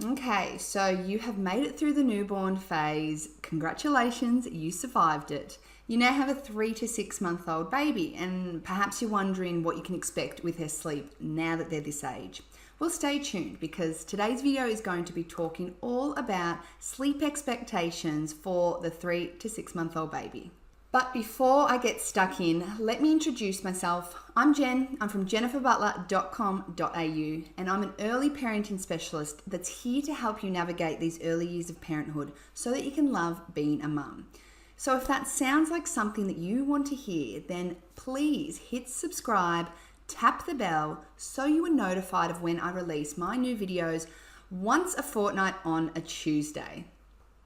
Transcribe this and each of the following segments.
Okay, so you have made it through the newborn phase. Congratulations, you survived it. You now have a 3 to 6 month old baby, and perhaps you're wondering what you can expect with their sleep now that they're this age. Well, stay tuned because today's video is going to be talking all about sleep expectations for the 3 to 6 month old baby. But before I get stuck in, let me introduce myself. I'm Jen. I'm from jenniferbutler.com.au, and I'm an early parenting specialist that's here to help you navigate these early years of parenthood so that you can love being a mum. So if that sounds like something that you want to hear, then please hit subscribe, tap the bell so you are notified of when I release my new videos once a fortnight on a Tuesday.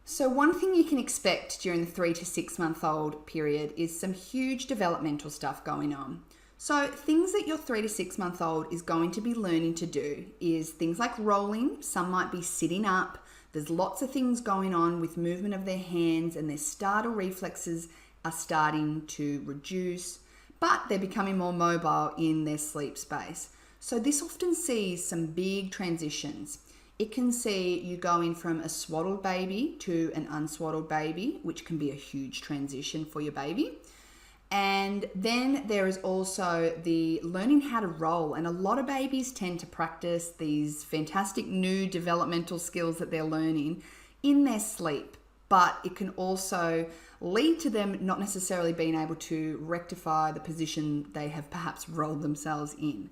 So one thing you can expect during the 3 to 6 month old period is some huge developmental stuff going on. So things that your 3 to 6 month old is going to be learning to do is things like rolling. Some might be sitting up. There's lots of things going on with movement of their hands, and their startle reflexes are starting to reduce, but they're becoming more mobile in their sleep space. So this often sees some big transitions. It can see you going from a swaddled baby to an unswaddled baby, which can be a huge transition for your baby. And then there is also the learning how to roll. And a lot of babies tend to practice these fantastic new developmental skills that they're learning in their sleep. But it can also lead to them not necessarily being able to rectify the position they have perhaps rolled themselves in.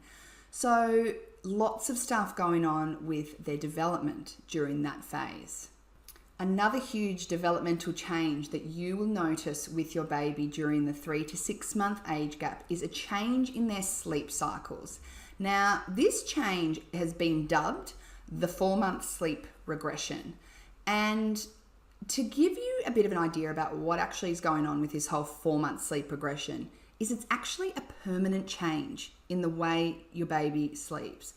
So lots of stuff going on with their development during that phase. Another huge developmental change that you will notice with your baby during the 3 to 6 month age gap is a change in their sleep cycles. Now, this change has been dubbed the 4-month sleep regression. And to give you a bit of an idea about what actually is going on with this whole 4-month sleep regression is it's actually a permanent change in the way your baby sleeps.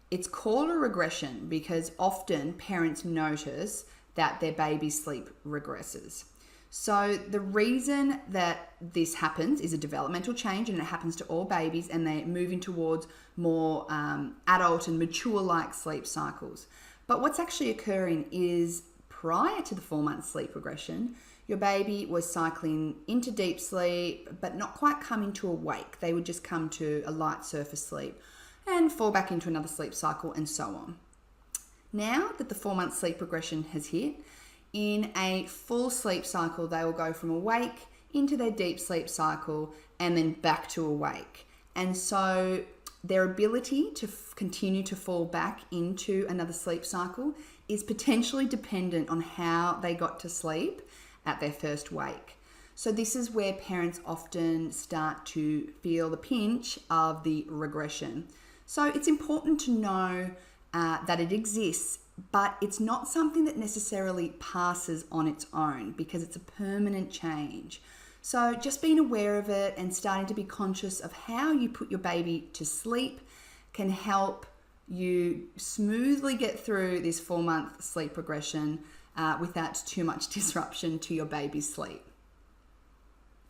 It's called a regression because often parents notice that their baby's sleep regresses. So the reason that this happens is a developmental change, and it happens to all babies, and they're moving towards more adult and mature-like sleep cycles. But what's actually occurring is prior to the 4-month sleep regression, your baby was cycling into deep sleep, but not quite coming to awake. They would just come to a light surface sleep and fall back into another sleep cycle, and so on. Now that the 4-month sleep regression has hit, in a full sleep cycle, they will go from awake into their deep sleep cycle and then back to awake. And so their ability to continue to fall back into another sleep cycle is potentially dependent on how they got to sleep at their first wake. So this is where parents often start to feel the pinch of the regression. So it's important to know that it exists, but it's not something that necessarily passes on its own because it's a permanent change. So just being aware of it and starting to be conscious of how you put your baby to sleep can help you smoothly get through this 4-month sleep regression without too much disruption to your baby's sleep.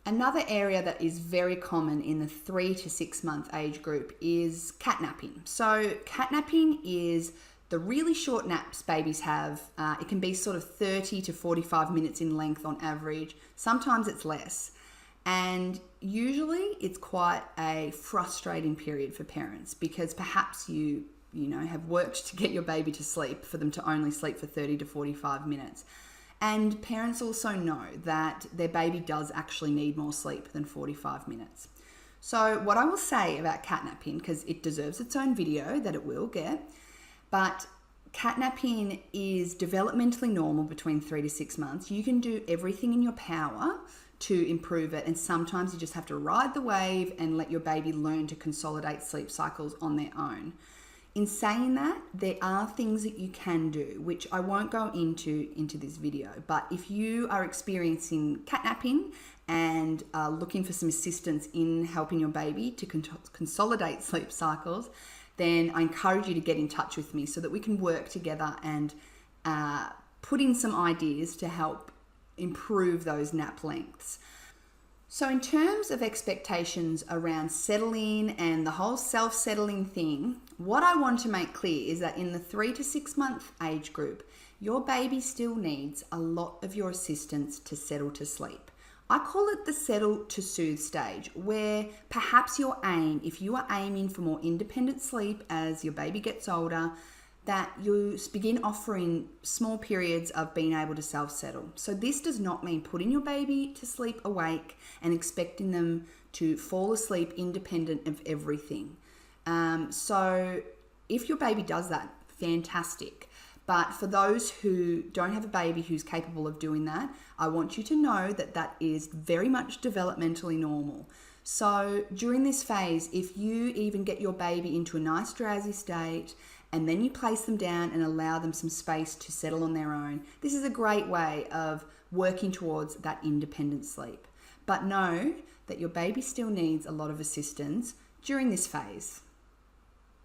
Another area that is very common in the 3 to 6 month age group is catnapping. So catnapping is the really short naps babies have. It can be sort of 30 to 45 minutes in length on average. Sometimes it's less. And usually it's quite a frustrating period for parents because perhaps you have worked to get your baby to sleep for them to only sleep for 30 to 45 minutes. And parents also know that their baby does actually need more sleep than 45 minutes. So what I will say about catnapping, because it deserves its own video that it will get, but catnapping is developmentally normal between 3 to 6 months. You can do everything in your power to improve it, and sometimes you just have to ride the wave and let your baby learn to consolidate sleep cycles on their own. In saying that, there are things that you can do, which I won't go into this video, but if you are experiencing catnapping and are looking for some assistance in helping your baby to consolidate sleep cycles, then I encourage you to get in touch with me so that we can work together and put in some ideas to help improve those nap lengths. So in terms of expectations around settling and the whole self-settling thing, what I want to make clear is that in the 3 to 6 month age group, your baby still needs a lot of your assistance to settle to sleep. I call it the settle to soothe stage, where perhaps your aim, if you are aiming for more independent sleep as your baby gets older, that you begin offering small periods of being able to self-settle. So this does not mean putting your baby to sleep awake and expecting them to fall asleep independent of everything. So if your baby does that, fantastic. But for those who don't have a baby who's capable of doing that, I want you to know that that is very much developmentally normal. So during this phase, if you even get your baby into a nice drowsy state and then you place them down and allow them some space to settle on their own, this is a great way of working towards that independent sleep. But know that your baby still needs a lot of assistance during this phase.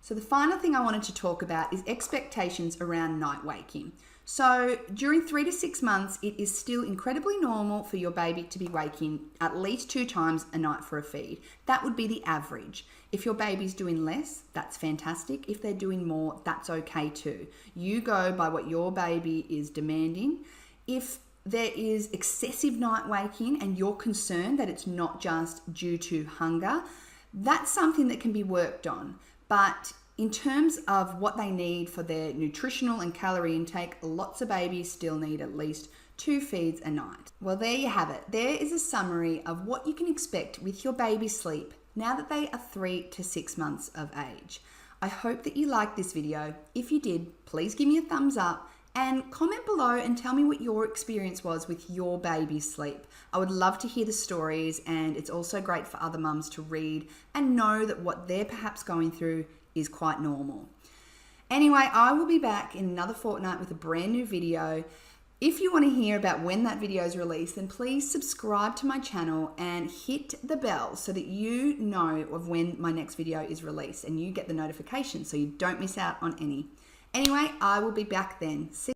So the final thing I wanted to talk about is expectations around night waking. So during 3 to 6 months, it is still incredibly normal for your baby to be waking at least 2 times a night for a feed. That would be the average. If your baby's doing less, that's fantastic. If they're doing more, that's okay too. You go by what your baby is demanding. If there is excessive night waking and you're concerned that it's not just due to hunger, that's something that can be worked on. But in terms of what they need for their nutritional and calorie intake, lots of babies still need at least 2 feeds a night. Well, there you have it. There is a summary of what you can expect with your baby's sleep now that they are 3 to 6 months of age. I hope that you liked this video. If you did, please give me a thumbs up and comment below and tell me what your experience was with your baby's sleep. I would love to hear the stories, and it's also great for other mums to read and know that what they're perhaps going through is quite normal. Anyway, I will be back in another fortnight with a brand new video. If you want to hear about when that video is released, then please subscribe to my channel and hit the bell so that you know of when my next video is released and you get the notification so you don't miss out on any. Anyway, I will be back then. See